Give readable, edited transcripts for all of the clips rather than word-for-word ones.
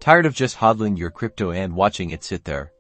Tired of just hodling your crypto and watching it sit there?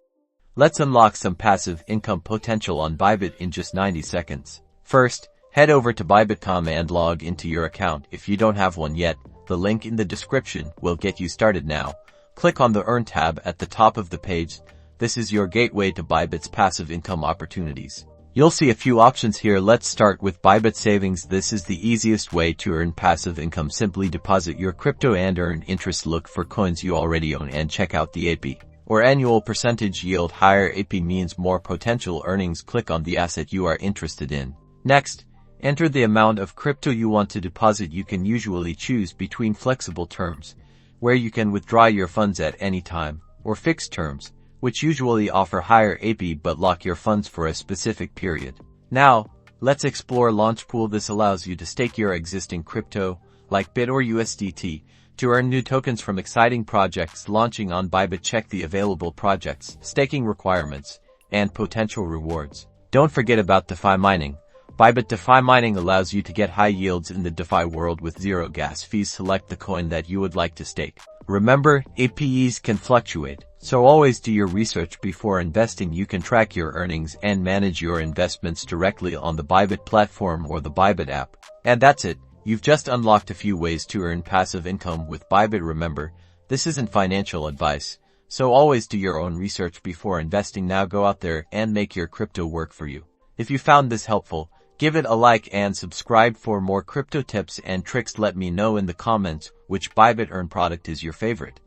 Let's unlock some passive income potential on Bybit in just 90 seconds. First, head over to Bybit.com and log into your account if you don't have one yet. The link in the description will get you started now. Click on the Earn tab at the top of the page. This is your gateway to Bybit's passive income opportunities. You'll see a few options here. Let's start with Bybit Savings. This is the easiest way to earn passive income. Simply deposit your crypto and earn interest. Look for coins you already own and check out the AP, or annual percentage yield. Higher AP means more potential earnings. Click on the asset you are interested in. Next, enter the amount of crypto you want to deposit. You can usually choose between flexible terms, where you can withdraw your funds at any time, or fixed terms, which usually offer higher AP but lock your funds for a specific period. Now, let's explore Launchpool. This allows you to stake your existing crypto, like BIT or USDT, to earn new tokens from exciting projects launching on Bybit. Check the available projects, staking requirements, and potential rewards. Don't forget about DeFi Mining. Bybit DeFi Mining allows you to get high yields in the DeFi world with zero gas fees. Select the coin that you would like to stake. Remember, APEs can fluctuate, so always do your research before investing. You can track your earnings and manage your investments directly on the Bybit platform or the Bybit app. And that's it. You've just unlocked a few ways to earn passive income with Bybit. Remember, this isn't financial advice, so always do your own research before investing. Now go out there and make your crypto work for you. If you found this helpful, give it a like and subscribe for more crypto tips and tricks. Let me know in the comments which Bybit Earn product is your favorite.